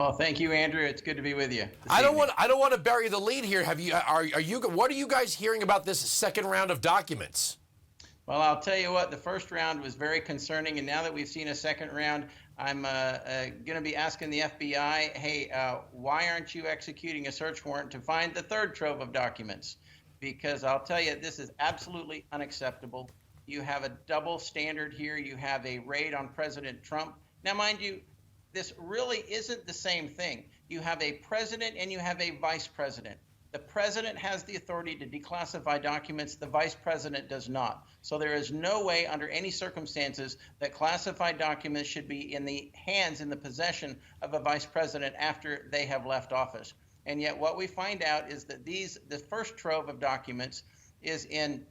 Oh, thank you, Andrew. It's good to be with you. I don't want to bury the lead here. What are you guys hearing about this second round of documents? Well, I'll tell you what, the first round was very concerning, and now that we've seen a second round, I'm going to be asking the FBI, hey, why aren't you executing a search warrant to find the third trove of documents? Because I'll tell you, this is absolutely unacceptable. You have a double standard here. You have a raid on President Trump. Now, mind you, this really isn't the same thing. You have a president and you have a vice president. The president has the authority to declassify documents. The vice president does not. So there is no way under any circumstances that classified documents should be in the hands, in the possession of a vice president after they have left office. And yet what we find out is that the first trove of documents is in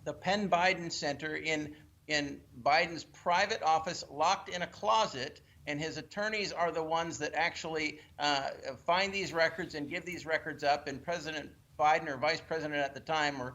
the Penn Biden Center in Biden's private office, locked in a closet, and his attorneys are the ones that actually find these records and give these records up. And President Biden, or vice president at the time, or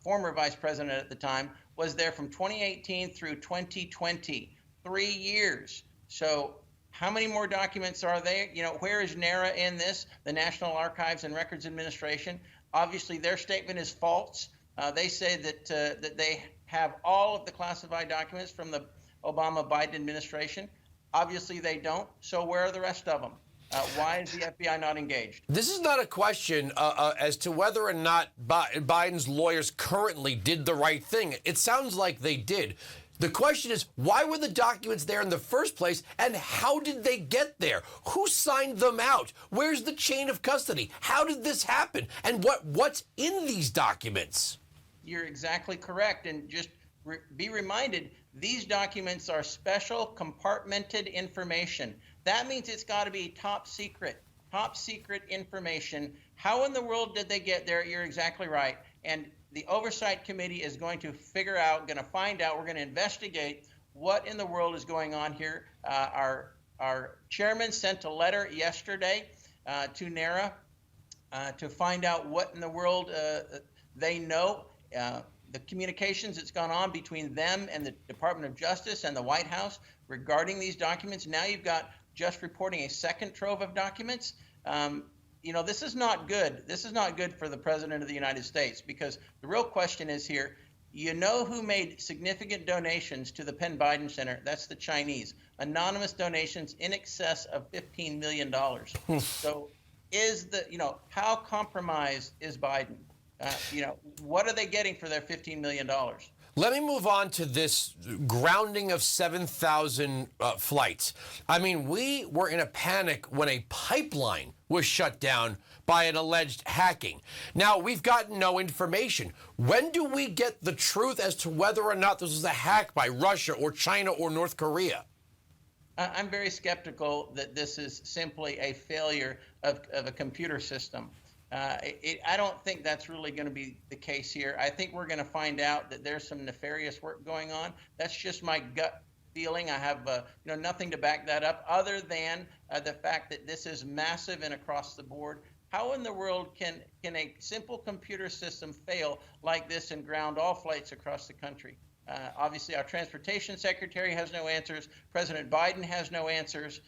former vice president at the time, was there from 2018 through 2020, 3 years. So how many more documents are there? You know, where is NARA in this, the National Archives and Records Administration? Obviously, their statement is false. They say that they have all of the classified documents from the Obama-Biden administration. Obviously, they don't. So where are the rest of them? Why is the FBI not engaged? This is not a question as to whether or not Biden's lawyers currently did the right thing. It sounds like they did. The question is, why were the documents there in the first place, and how did they get there? Who signed them out? Where's the chain of custody? How did this happen? And what's in these documents? You're exactly correct. And just be reminded, these documents are special compartmented information. That means it's got to be top secret information. How in the world did they get there? You're exactly right. And the Oversight Committee is going to figure out, going to find out, we're going to investigate what in the world is going on here. Our chairman sent a letter yesterday to NARA to find out what in the world they know. The communications that's gone on between them and the Department of Justice and the White House regarding these documents. Now you've got just reporting a second trove of documents. You know, this is not good. This is not good for the President of the United States, because the real question is here, you know who made significant donations to the Penn Biden Center? That's the Chinese. Anonymous donations in excess of $15 million. So how compromised is Biden? What are they getting for their $15 million? Let me move on to this grounding of 7,000 flights. I mean, we were in a panic when a pipeline was shut down by an alleged hacking. Now, we've gotten no information. When do we get the truth as to whether or not this was a hack by Russia or China or North Korea? I'm very skeptical that this is simply a failure of a computer system. I don't think that's really going to be the case here. I think we're going to find out that there's some nefarious work going on. That's just my gut feeling. I have nothing to back that up other than the fact that this is massive and across the board. How in the world can a simple computer system fail like this and ground all flights across the country? Obviously, our transportation secretary has no answers. President Biden has no answers.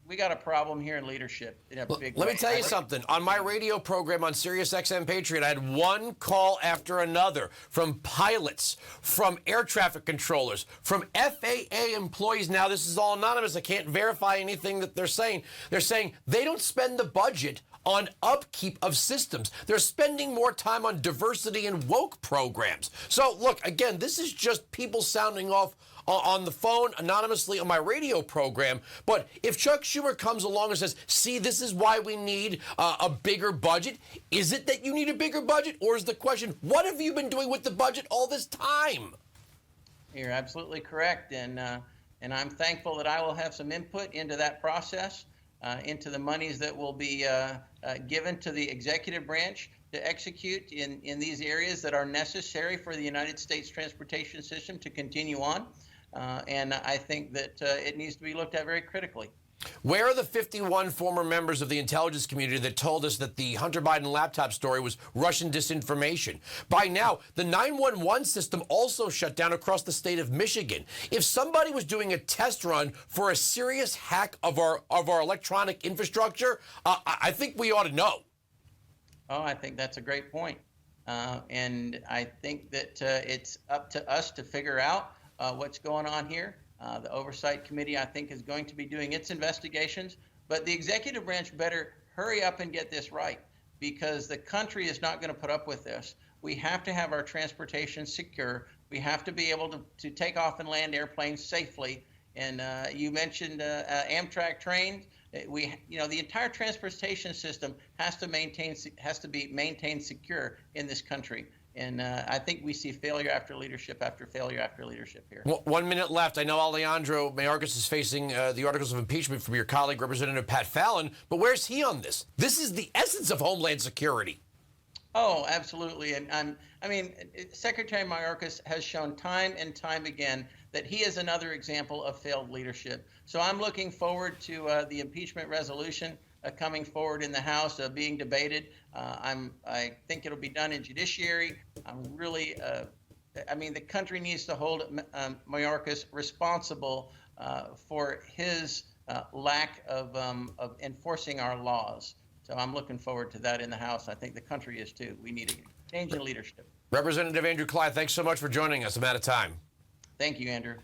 We got a problem here in leadership in a big way. Let me tell you something. On my radio program on Sirius XM Patriot, I had one call after another from pilots, from air traffic controllers, from FAA employees. Now, this is all anonymous. I can't verify anything that they're saying. They're saying they don't spend the budget on upkeep of systems. They're spending more time on diversity and woke programs. So, look, again, this is just people sounding off on the phone anonymously on my radio program. But if Chuck Schumer comes along and says, see, this is why we need a bigger budget, is it that you need a bigger budget? Or is the question, what have you been doing with the budget all this time? You're absolutely correct. And I'm thankful that I will have some input into that process, into the monies that will be given to the executive branch to execute in these areas that are necessary for the United States transportation system to continue on. And I think that it needs to be looked at very critically. Where are the 51 former members of the intelligence community that told us that the Hunter Biden laptop story was Russian disinformation? By now, the 911 system also shut down across the state of Michigan. If somebody was doing a test run for a serious hack of our electronic infrastructure, I think we ought to know. Oh, I think that's a great point. And I think that it's up to us to figure out what's going on here. The Oversight Committee, I think, is going to be doing its investigations, but the executive branch better hurry up and get this right, because the country is not going to put up with this. We have to have our transportation secure. We have to be able to take off and land airplanes safely. And you mentioned Amtrak trains. The entire transportation system has to be maintained secure in this country. And I think we see failure after leadership after failure after leadership here. Well, 1 minute left. I know Alejandro Mayorkas is facing the articles of impeachment from your colleague, Representative Pat Fallon, but where's he on this? This is the essence of Homeland Security. Oh, absolutely. And Secretary Mayorkas has shown time and time again that he is another example of failed leadership. So I'm looking forward to the impeachment resolution coming forward in the House, being debated. I think it'll be done in judiciary. The country needs to hold Mayorkas responsible for his lack of enforcing our laws. So I'm looking forward to that in the House. I think the country is too. We need a change in leadership. Representative Andrew Clyde, thanks so much for joining us. I'm out of time. Thank you, Andrew.